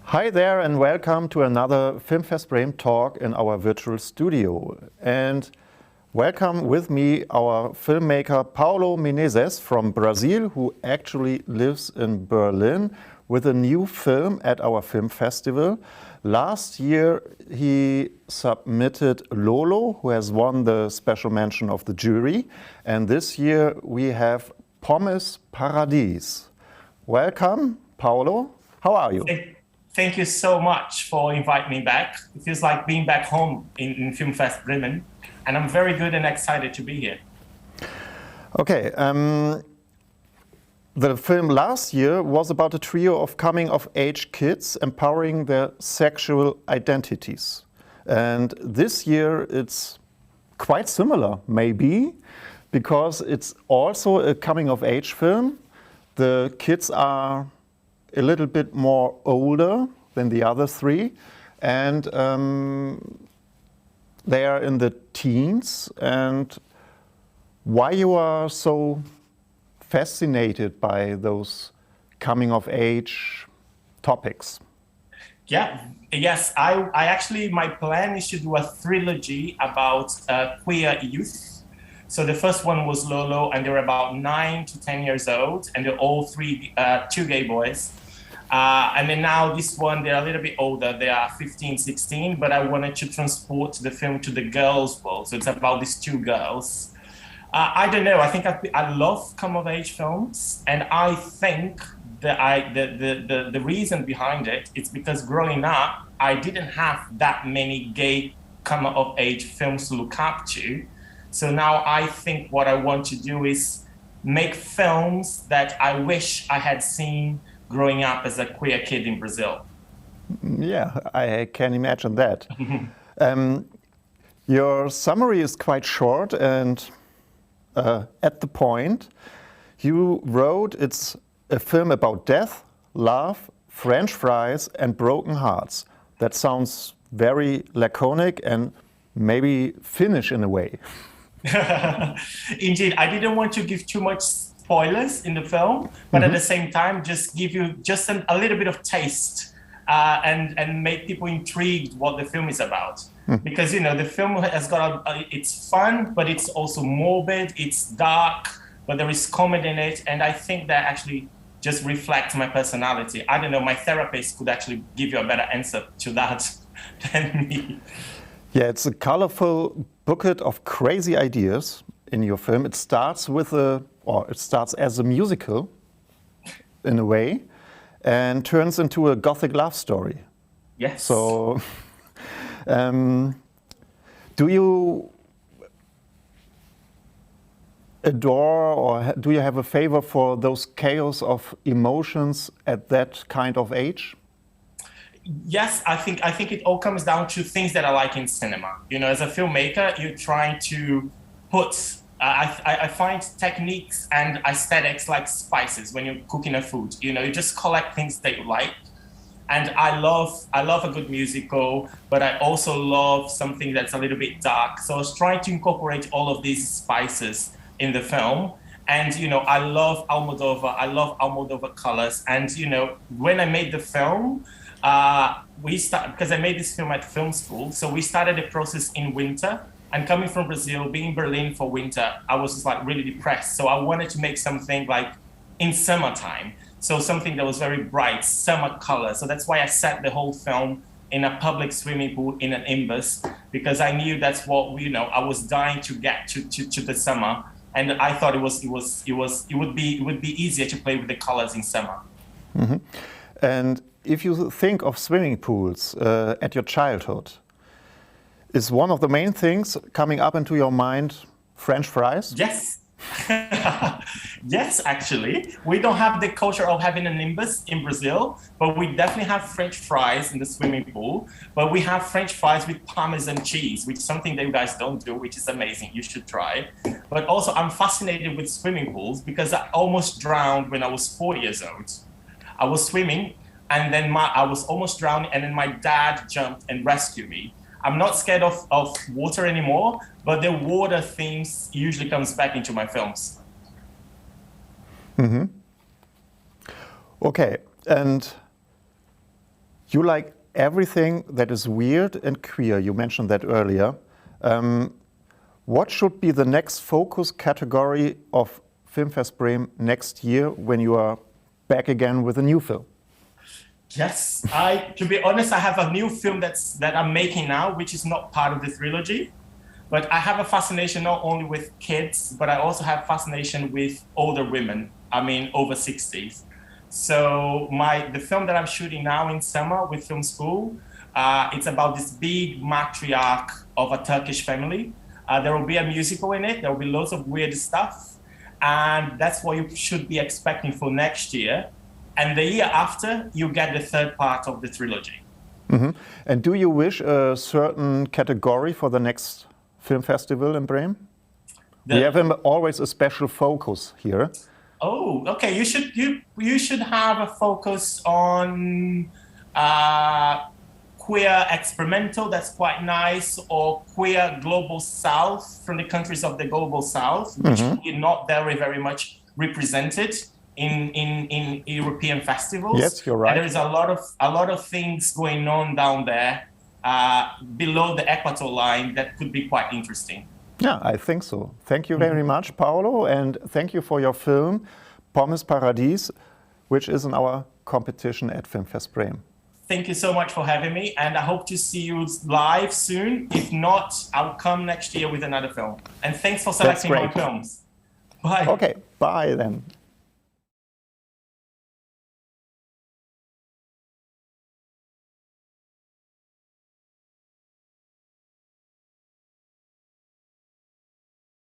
Hi there and welcome to another Filmfest Bremen talk in our virtual studio. And welcome with me our filmmaker Paulo Menezes from Brazil, who actually lives in Berlin with a new film at our film festival. Last year he submitted Lolo, who has won the special mention of the jury. And this year we have Pommes Paradies. Welcome, Paulo. How are you? Thank you so much for inviting me back. It feels like being back home in Filmfest Bremen, and I'm very good and excited to be here. Okay, the film last year was about a trio of coming-of-age kids empowering their sexual identities. And this year it's quite similar, maybe, because it's also a coming-of-age film. The kids are a little bit more older than the other three, and they are in the teens. And why you are so fascinated by those coming-of-age topics? Yes, I actually, my plan is to do a trilogy about queer youth. So the first one was Lolo, and they were about 9 to 10 years old, and they're all two gay boys. And then now this one, they're a little bit older, they are 15, 16, but I wanted to transport the film to the girls' world. So it's about these two girls. I don't know, I think I love come-of-age films, and I think that the reason behind it is because growing up, I didn't have that many gay come-of-age films to look up to. So now I think what I want to do is make films that I wish I had seen growing up as a queer kid in Brazil. Yeah, I can imagine that. Your summary is quite short and at the point. You wrote it's a film about death, love, French fries and broken hearts. That sounds very laconic and maybe Finnish in a way. Indeed, I didn't want to give too much spoilers in the film, but at the same time, just give you just a little bit of taste and make people intrigued what the film is about. Because, you know, the film has got it's fun, but it's also morbid, it's dark, but there is comedy in it. And I think that actually just reflects my personality. I don't know, my therapist could actually give you a better answer to that than me. Yeah, it's a colorful bucket of crazy ideas in your film. It starts it starts as a musical, in a way, and turns into a gothic love story. Yes. So, do you adore or do you have a favor for those chaos of emotions at that kind of age? Yes, I think it all comes down to things that I like in cinema. You know, as a filmmaker, you're trying to put I find techniques and aesthetics like spices when you're cooking a food. You know, you just collect things that you like. And I love a good musical, but I also love something that's a little bit dark. So I was trying to incorporate all of these spices in the film. And, you know, I love Almodovar colors. And, you know, when I made the film, because I made this film at film school, so we started the process in winter. And coming from Brazil, being in Berlin for winter, I was just like really depressed. So I wanted to make something like in summertime. So something that was very bright, summer color. So that's why I set the whole film in a public swimming pool in an imbus, because I knew that's what, you know, I was dying to get to the summer. And I thought it would be easier to play with the colors in summer. Mm-hmm. And if you think of swimming pools at your childhood, is one of the main things coming up into your mind French fries? Yes. Yes, actually. We don't have the culture of having an imbus in Brazil, but we definitely have French fries in the swimming pool. But we have French fries with Parmesan cheese, which is something that you guys don't do, which is amazing. You should try. But also, I'm fascinated with swimming pools because I almost drowned when I was 4 years old. I was swimming, and then I was almost drowning, and then my dad jumped and rescued me. I'm not scared of water anymore, but the water themes usually comes back into my films. Mm-hmm. Okay, and You like everything that is weird and queer. You mentioned that earlier. What should be the next focus category of Filmfest Bremen next year when you are back again with a new film? Yes, to be honest, I have a new film that I'm making now, which is not part of the trilogy. But I have a fascination not only with kids, but I also have fascination with older women. I mean, over 60s. So the film that I'm shooting now in summer with Film School, it's about this big matriarch of a Turkish family. There will be a musical in it. There will be lots of weird stuff. And that's what you should be expecting for next year. And the year after, you get the third part of the trilogy. Mm-hmm. And do you wish a certain category for the next film festival in Bremen? We have always a special focus here. Oh, okay. You should have a focus on queer experimental. That's quite nice, or queer global south from the countries of the global south, which are not very, very much represented in European festivals. Yes, you're right. And there is a lot of things going on down there below the equator line that could be quite interesting. Yeah, I think so. Thank you very much, Paolo, and thank you for your film, Pommes Paradies, which is in our competition at Filmfest Bremen. Thank you so much for having me, and I hope to see you live soon. If not, I'll come next year with another film. And thanks for selecting my films. Bye. Okay, bye then.